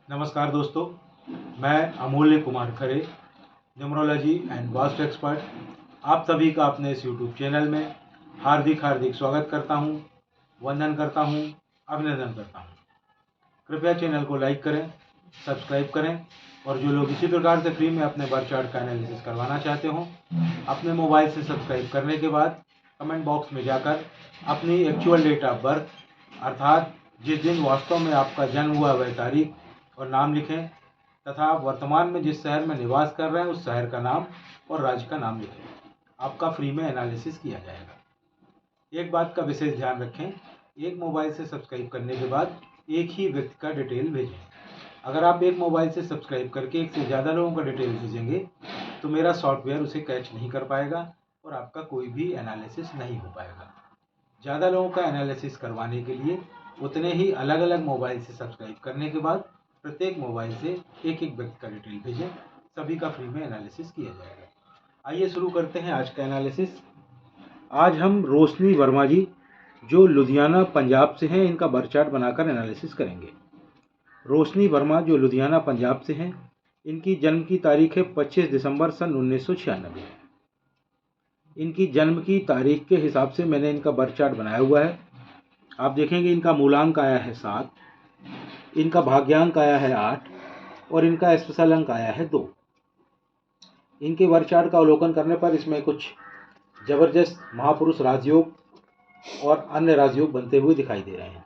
नमस्कार दोस्तों, मैं अमूल्य Kumar Khare, numerology and vastu expert, आप सभी का अपने इस यूट्यूब चैनल में हार्दिक हार्दिक स्वागत करता हूं, वंदन करता हूं, अभिनंदन करता हूं। कृपया चैनल को लाइक करें, सब्सक्राइब करें और जो लोग इसी प्रकार से फ्री में अपने बर्थ चार्ट का एनालिसिस करवाना चाहते हों, अपने मोबाइल से सब्सक्राइब करने के बाद कमेंट बॉक्स में जाकर अपनी एक्चुअल डेट ऑफ बर्थ अर्थात जिस दिन वास्तव में आपका जन्म हुआ वह तारीख और नाम लिखें तथा वर्तमान में जिस शहर में निवास कर रहे हैं उस शहर का नाम और राज्य का नाम लिखें। आपका फ्री में एनालिसिस किया जाएगा। एक बात का विशेष ध्यान रखें, एक मोबाइल से सब्सक्राइब करने के बाद एक ही व्यक्ति का डिटेल भेजें। अगर आप एक मोबाइल से सब्सक्राइब करके एक से ज़्यादा लोगों का डिटेल भेजेंगे तो मेरा सॉफ्टवेयर उसे कैच नहीं कर पाएगा और आपका कोई भी एनालिसिस नहीं हो पाएगा। ज़्यादा लोगों का एनालिसिस करवाने के लिए उतने ही अलग अलग मोबाइल से सब्सक्राइब करने के बाद प्रत्येक मोबाइल से एक एक व्यक्ति का डिटेल भेजें, सभी का फ्री में एनालिसिस किया जाएगा। आइए शुरू करते हैं आज का एनालिसिस। आज हम रोशनी वर्मा जी जो लुधियाना पंजाब से हैं इनका बर्थ चार्ट बनाकर एनालिसिस करेंगे। रोशनी वर्मा जो लुधियाना पंजाब से हैं, इनकी जन्म की तारीख है 25 दिसंबर सन 1996। इनकी जन्म की तारीख के हिसाब से मैंने इनका बर्थ चार्ट बनाया हुआ है। आप देखेंगे इनका मूलांक आया है 7, इनका भाग्यांक आया है 8 और इनका स्पेशल अंक आया है 2। इनके बर्थ चार्ट का अवलोकन करने पर इसमें कुछ जबरदस्त महापुरुष राजयोग और अन्य राजयोग बनते हुए दिखाई दे रहे हैं।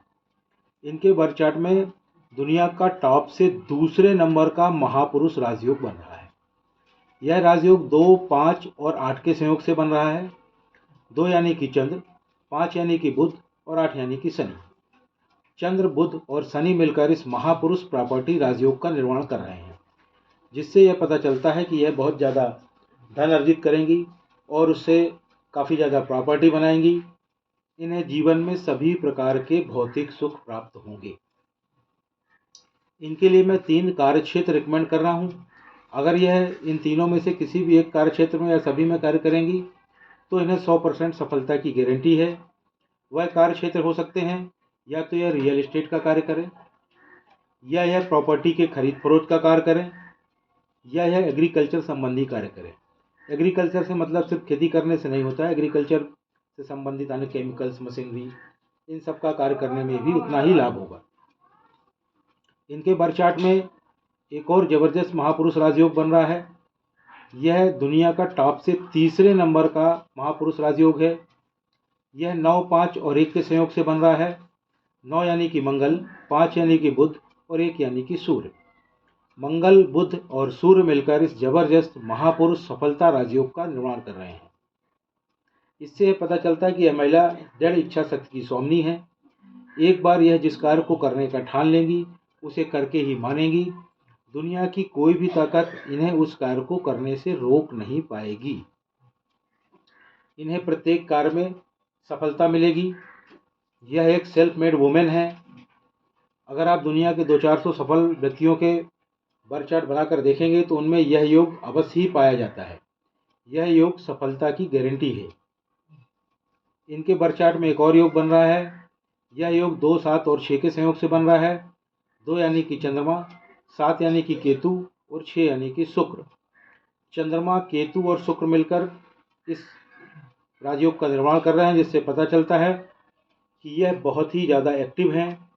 इनके बर्थ चार्ट में दुनिया का टॉप से दूसरे नंबर का महापुरुष राजयोग बन रहा है। यह राजयोग 2, 5 और 8 के संयोग से बन रहा है। 2 यानी कि चंद्र, 5 यानी कि बुध और 8 यानी कि शनि। चंद्र, बुध और शनि मिलकर इस महापुरुष प्रॉपर्टी राजयोग का निर्माण कर रहे हैं, जिससे यह पता चलता है कि यह बहुत ज़्यादा धन अर्जित करेंगी और उससे काफ़ी ज़्यादा प्रॉपर्टी बनाएंगी। इन्हें जीवन में सभी प्रकार के भौतिक सुख प्राप्त होंगे। इनके लिए मैं 3 कार्य क्षेत्र रिकमेंड कर रहा हूँ। अगर यह इन तीनों में से किसी भी एक कार्य क्षेत्र में या सभी में कार्य करेंगी तो इन्हें 100% सफलता की गारंटी है। वह कार्य क्षेत्र हो सकते हैं या तो यह रियल एस्टेट का कार्य करें, या यह प्रॉपर्टी के खरीद फरोख्त का कार्य करें, या यह एग्रीकल्चर संबंधी कार्य करें। एग्रीकल्चर से मतलब सिर्फ खेती करने से नहीं होता है, एग्रीकल्चर से संबंधित अन्य केमिकल्स, मशीनरी, इन सब का कार्य करने में भी उतना ही लाभ होगा। इनके बर्थ चार्ट में एक और जबरदस्त महापुरुष राजयोग बन रहा है। यह दुनिया का टॉप से तीसरे नंबर का महापुरुष राजयोग है। यह 9, 5 और 1 के संयोग से बन रहा है। 9 यानी कि मंगल, 5 यानी कि बुध और 1 यानी कि सूर्य। मंगल, बुध और सूर्य मिलकर इस जबरदस्त महापुरुष सफलता राजयोग का निर्माण कर रहे हैं। इससे पता चलता है कि यह महिला दृढ़ इच्छा शक्ति की स्वामिनी है। एक बार यह जिस कार्य को करने का ठान लेंगी उसे करके ही मानेंगी। दुनिया की कोई भी ताकत इन्हें उस कार्य को करने से रोक नहीं पाएगी। इन्हें प्रत्येक कार्य में सफलता मिलेगी। यह एक सेल्फ मेड वुमेन है। अगर आप दुनिया के 200-400 सफल व्यक्तियों के बर्थ चार्ट बनाकर देखेंगे तो उनमें यह योग अवश्य ही पाया जाता है। यह योग सफलता की गारंटी है। इनके बर्थ चार्ट में एक और योग बन रहा है। यह योग 2, 7 और 6 के संयोग से बन रहा है। 2 यानी कि चंद्रमा, 7 यानी कि केतु और 6 यानी कि शुक्र। चंद्रमा, केतु और शुक्र मिलकर इस राजयोग का निर्माण कर रहे हैं, जिससे पता चलता है कि यह बहुत ही ज़्यादा एक्टिव हैं।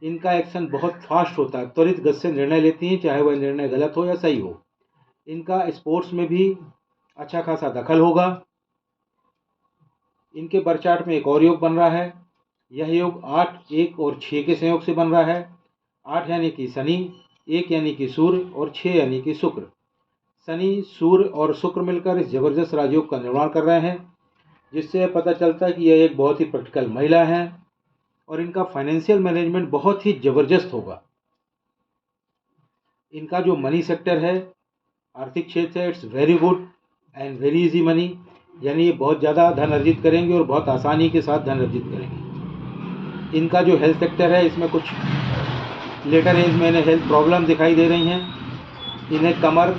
इनका एक्शन बहुत फास्ट होता है, त्वरित गति से निर्णय लेती हैं, चाहे वह निर्णय गलत हो या सही हो। इनका स्पोर्ट्स में भी अच्छा खासा दखल होगा। इनके बर्थ चार्ट में एक और योग बन रहा है। यह योग 8, 1 और 6 के संयोग से बन रहा है। 8 यानी कि शनि, 1 यानी कि सूर्य और 6 यानी कि शुक्र। शनि, सूर्य और शुक्र मिलकर इस जबरदस्त राजयोग का निर्माण कर रहे हैं, जिससे पता चलता है कि यह एक बहुत ही प्रैक्टिकल महिला है और इनका फाइनेंशियल मैनेजमेंट बहुत ही ज़बरदस्त होगा। इनका जो मनी सेक्टर है, आर्थिक क्षेत्र है, it's very good and very easy money, यानी ये बहुत ज़्यादा धन अर्जित करेंगे और बहुत आसानी के साथ धन अर्जित करेंगे। इनका जो हेल्थ सेक्टर है, इसमें कुछ लेटर एज में इन्हें हेल्थ प्रॉब्लम दिखाई दे रही हैं। इन्हें कमर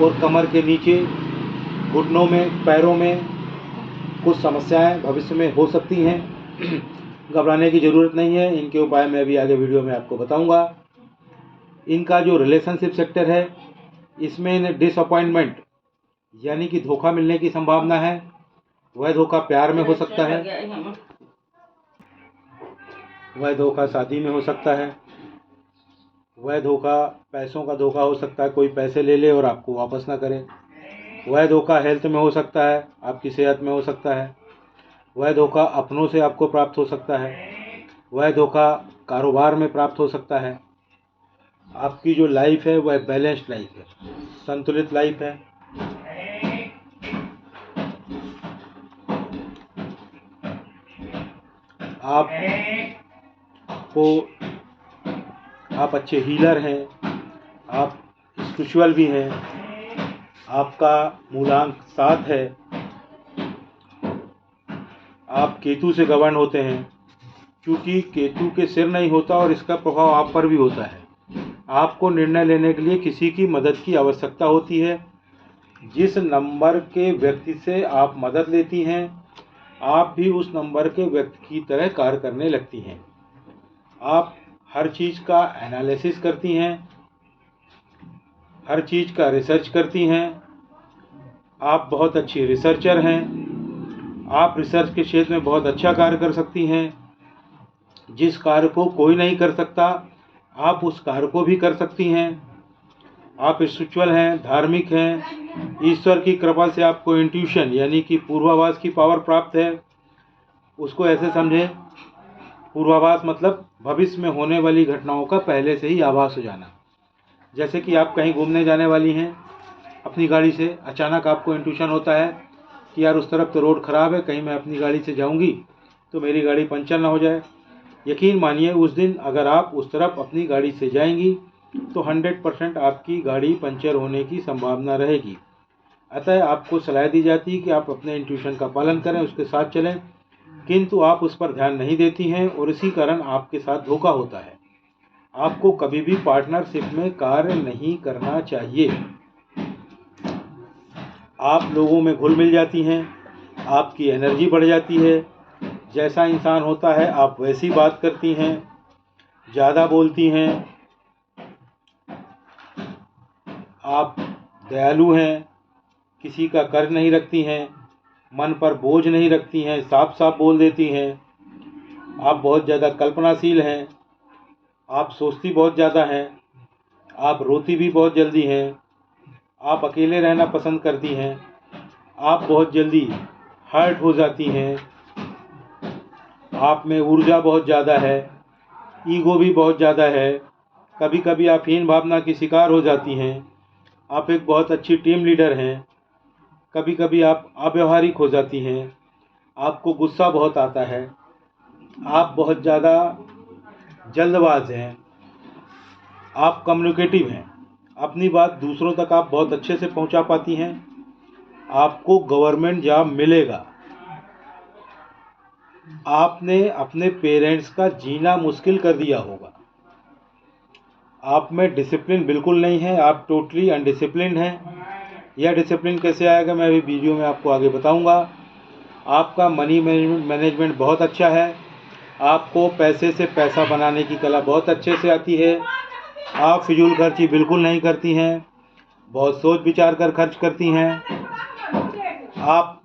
और कमर के नीचे, घुटनों में, पैरों में कुछ समस्याएं भविष्य में हो सकती हैं। घबराने की ज़रूरत नहीं है। इनके उपाय मैं अभी आगे वीडियो में आपको बताऊंगा। इनका जो रिलेशनशिप सेक्टर है, इसमें डिसअपॉइंटमेंट यानी कि धोखा मिलने की संभावना है। वह धोखा प्यार में हो सकता है, वह धोखा शादी में हो सकता है, वह धोखा पैसों का धोखा हो सकता है, कोई पैसे ले ले और आपको वापस ना करे। वह धोखा हेल्थ में हो सकता है, आपकी सेहत में हो सकता है। वह धोखा अपनों से आपको प्राप्त हो सकता है। वह धोखा कारोबार में प्राप्त हो सकता है। आपकी जो लाइफ है वह बैलेंस्ड लाइफ है, संतुलित लाइफ है। आप अच्छे हीलर हैं, आप स्पिरिचुअल भी हैं, आपका मूलांक 7 है, आप केतु से गवर्न होते हैं। क्योंकि केतु के सिर नहीं होता और इसका प्रभाव आप पर भी होता है। आपको निर्णय लेने के लिए किसी की मदद की आवश्यकता होती है। जिस नंबर के व्यक्ति से आप मदद लेती हैं, आप भी उस नंबर के व्यक्ति की तरह कार्य करने लगती हैं। आप हर चीज़ का एनालिसिस करती हैं, हर चीज़ का रिसर्च करती हैं। आप बहुत अच्छी रिसर्चर हैं। आप रिसर्च के क्षेत्र में बहुत अच्छा कार्य कर सकती हैं। जिस कार्य को कोई नहीं कर सकता, आप उस कार्य को भी कर सकती हैं। आप स्पिरिचुअल हैं, धार्मिक हैं। ईश्वर की कृपा से आपको इंट्यूशन यानी कि पूर्वाभास की पावर प्राप्त है। उसको ऐसे समझें, पूर्वाभास मतलब भविष्य में होने वाली घटनाओं का पहले से ही आभास हो जाना। जैसे कि आप कहीं घूमने जाने वाली हैं अपनी गाड़ी से, अचानक आपको इंट्यूशन होता है कि यार उस तरफ तो रोड ख़राब है, कहीं मैं अपनी गाड़ी से जाऊंगी तो मेरी गाड़ी पंचर ना हो जाए। यकीन मानिए उस दिन अगर आप उस तरफ अपनी गाड़ी से जाएंगी तो 100% आपकी गाड़ी पंचर होने की संभावना रहेगी। अतः आपको सलाह दी जाती है कि आप अपने इंट्यूशन का पालन करें, उसके साथ चलें, किंतु आप उस पर ध्यान नहीं देती हैं और इसी कारण आपके साथ धोखा होता है। आपको कभी भी पार्टनरशिप में कार्य नहीं करना चाहिए। आप लोगों में घुल मिल जाती हैं, आपकी एनर्जी बढ़ जाती है। जैसा इंसान होता है आप वैसी बात करती हैं, ज़्यादा बोलती हैं। आप दयालु हैं, किसी का कर्ज नहीं रखती हैं, मन पर बोझ नहीं रखती हैं, साफ साफ बोल देती हैं। आप बहुत ज़्यादा कल्पनाशील हैं, आप सोचती बहुत ज़्यादा हैं, आप रोती भी बहुत जल्दी हैं, आप अकेले रहना पसंद करती हैं, आप बहुत जल्दी हर्ट हो जाती हैं, आप में ऊर्जा बहुत ज़्यादा है, ईगो भी बहुत ज़्यादा है, कभी कभी आप हीन भावना की शिकार हो जाती हैं। आप एक बहुत अच्छी टीम लीडर हैं, कभी कभी आप अव्यवहारिक हो जाती हैं, आपको गुस्सा बहुत आता है, आप बहुत ज़्यादा जल्दबाज हैं, आप कम्युनिकेटिव हैं, अपनी बात दूसरों तक आप बहुत अच्छे से पहुंचा पाती हैं। आपको गवर्नमेंट जॉब मिलेगा। आपने अपने पेरेंट्स का जीना मुश्किल कर दिया होगा। आप में डिसिप्लिन बिल्कुल नहीं है, आप टोटली अनडिसिप्लिन्ड हैं। यह डिसिप्लिन कैसे आएगा मैं अभी वीडियो में आपको आगे बताऊंगा। आपका मनी मैनेजमेंट बहुत अच्छा है, आपको पैसे से पैसा बनाने की कला बहुत अच्छे से आती है। आप फिजूल खर्ची बिल्कुल नहीं करती हैं, बहुत सोच विचार कर खर्च करती हैं। आप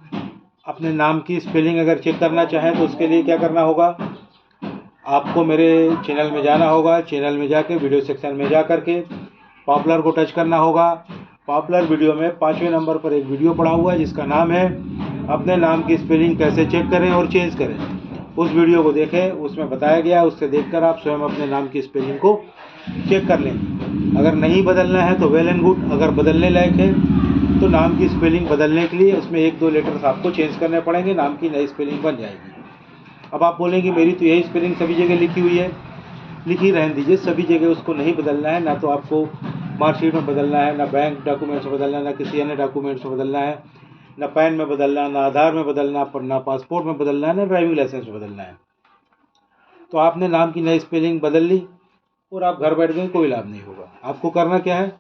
अपने नाम की स्पेलिंग अगर चेक करना चाहें तो उसके लिए क्या करना होगा, आपको मेरे चैनल में जाना होगा। चैनल में जाके वीडियो सेक्शन में जा कर के पॉपुलर को टच करना होगा। पॉपुलर वीडियो में 5वें नंबर पर एक वीडियो पड़ा हुआ है जिसका नाम है अपने नाम की स्पेलिंग कैसे चेक करें और चेंज करें। उस वीडियो को देखें, उसमें बताया गया है, उससे देखकर आप स्वयं अपने नाम की स्पेलिंग को चेक कर लें। अगर नहीं बदलना है तो वेल एंड गुड, अगर बदलने लायक है तो नाम की स्पेलिंग बदलने के लिए उसमें 1-2 लेटर्स आपको चेंज करने पड़ेंगे, नाम की नई स्पेलिंग बन जाएगी। अब आप बोलेंगे मेरी तो यही स्पेलिंग सभी जगह लिखी हुई है, लिखी रहने दीजिए, सभी जगह उसको नहीं बदलना है। ना तो आपको मार्कशीट में बदलना है, ना बैंक डॉक्यूमेंट्स में बदलना है, ना किसी अन्य डॉक्यूमेंट्स में बदलना है, ना पैन में बदलना, ना आधार में बदलना, पर ना पासपोर्ट में बदलना है, ना ड्राइविंग लाइसेंस में बदलना है। तो आपने नाम की नई स्पेलिंग बदल ली और आप घर बैठ गए, कोई लाभ नहीं होगा। आपको करना क्या है,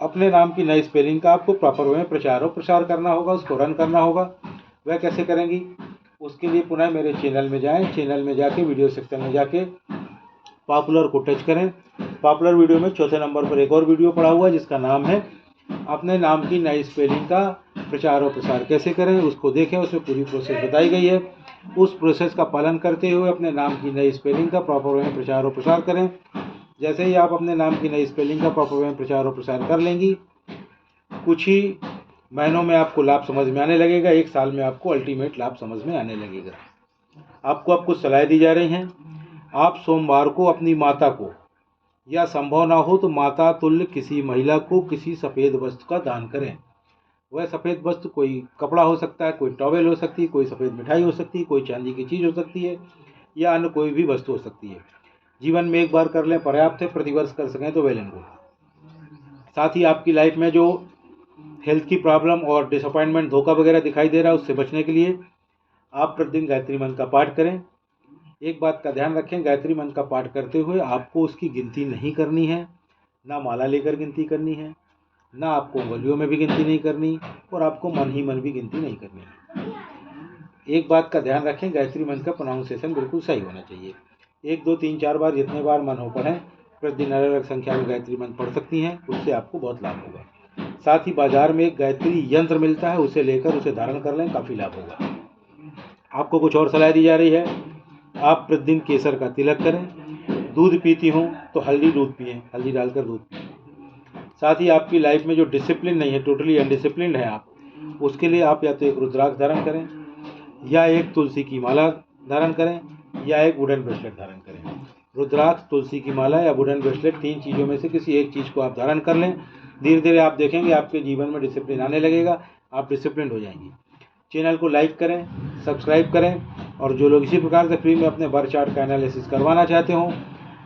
अपने नाम की नई स्पेलिंग का आपको प्रॉपर वे में प्रचार और प्रसार करना होगा, उसको रन करना होगा। वह कैसे करेंगी, उसके लिए पुनः मेरे चैनल में जाएं, चैनल में जाके वीडियो सेक्शन में जाके पॉपुलर को टच करें। पॉपुलर वीडियो में चौथे नंबर पर एक और वीडियो पड़ा हुआ है जिसका नाम है अपने नाम की नई स्पेलिंग का प्रचार और प्रसार कैसे करें, उसको देखें। उसमें पूरी प्रोसेस बताई गई है। उस प्रोसेस का पालन करते हुए अपने नाम की नई स्पेलिंग का प्रॉपर वे में प्रचार और प्रसार करें। जैसे ही आप अपने नाम की नई स्पेलिंग का प्रॉपर वे में प्रचार और प्रसार कर लेंगी, कुछ ही महीनों में आपको लाभ समझ में आने लगेगा। 1 साल में आपको अल्टीमेट लाभ समझ में आने लगेगा। आपको अब कुछ सलाह दी जा रही हैं। आप सोमवार को अपनी माता को, या संभव ना हो तो माता तुल्य किसी महिला को किसी सफ़ेद वस्तु का दान करें। वह सफ़ेद वस्तु कोई कपड़ा हो सकता है, कोई टॉवेल हो सकती है, कोई सफ़ेद मिठाई हो सकती है, कोई चांदी की चीज़ हो सकती है, या अन्य कोई भी वस्तु हो सकती है। जीवन में एक बार कर लें, पर्याप्त है। प्रतिवर्ष कर सकें तो वेल एंड गुड। साथ ही आपकी लाइफ में जो हेल्थ की प्रॉब्लम और डिसअपॉइंटमेंट, धोखा वगैरह दिखाई दे रहा है, उससे बचने के लिए आप प्रतिदिन गायत्री मंत्र का पाठ करें। एक बात का ध्यान रखें, गायत्री मंत्र का पाठ करते हुए आपको उसकी गिनती नहीं करनी है, ना माला लेकर गिनती करनी है, ना आपको उंगलियों में भी गिनती नहीं करनी, और आपको मन ही मन भी गिनती नहीं करनी है। एक बात का ध्यान रखें, गायत्री मंत्र का प्रोनाउंसिएशन बिल्कुल सही होना चाहिए। 1, 2, 3, 4 बार जितने बार मन हो पढ़ें। प्रतिदिन अलग अलग संख्या में गायत्री मंत्र पढ़ सकती हैं, उससे आपको बहुत लाभ होगा। साथ ही बाजार में एक गायत्री यंत्र मिलता है, उसे लेकर उसे धारण कर लें, काफ़ी लाभ होगा। आपको कुछ और सलाह दी जा रही है। आप प्रतिदिन केसर का तिलक करें। दूध पीती हूँ तो हल्दी दूध पिएं, हल्दी डालकर दूध पिएं। साथ ही आपकी लाइफ में जो डिसिप्लिन नहीं है, टोटली अनडिसिप्लिन है आप, उसके लिए आप या तो एक रुद्राक्ष धारण करें, या एक तुलसी की माला धारण करें, या एक वुडन ब्रेसलेट धारण करें। रुद्राक्ष, तुलसी की माला या वुडन ब्रेसलेट, 3 चीज़ों में से किसी एक चीज़ को आप धारण कर लें। धीरे धीरे आप देखेंगे आपके जीवन में डिसिप्लिन आने लगेगा, आप डिसिप्लिन हो जाएंगी। चैनल को लाइक करें, सब्सक्राइब करें, और जो लोग इसी प्रकार से फ्री में अपने बर्थ चार्ट का एनालिसिस करवाना चाहते हों,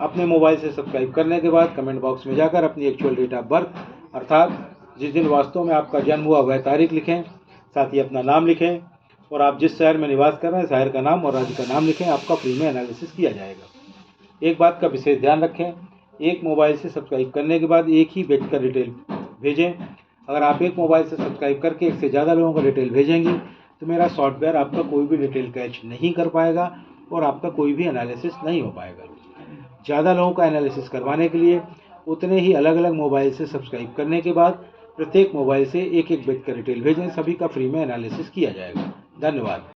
अपने मोबाइल से सब्सक्राइब करने के बाद कमेंट बॉक्स में जाकर अपनी एक्चुअल डेट ऑफ बर्थ, अर्थात जिस दिन वास्तव में आपका जन्म हुआ वह तारीख लिखें। साथ ही अपना नाम लिखें, और आप जिस शहर में निवास कर रहे हैं शहर का नाम और राज्य का नाम लिखें। आपका फ्री में एनालिसिस किया जाएगा। एक बात का विशेष ध्यान रखें, एक मोबाइल से सब्सक्राइब करने के बाद एक ही व्यक्ति का डिटेल भेजें। अगर आप एक मोबाइल से सब्सक्राइब करके एक से ज़्यादा लोगों का डिटेल भेजेंगी तो मेरा सॉफ्टवेयर आपका कोई भी डिटेल कैच नहीं कर पाएगा और आपका कोई भी एनालिसिस नहीं हो पाएगा। ज़्यादा लोगों का एनालिसिस करवाने के लिए उतने ही अलग अलग मोबाइल से सब्सक्राइब करने के बाद प्रत्येक मोबाइल से एक एक व्यक्ति का डिटेल भेजें। सभी का फ्री में एनालिसिस किया जाएगा। धन्यवाद।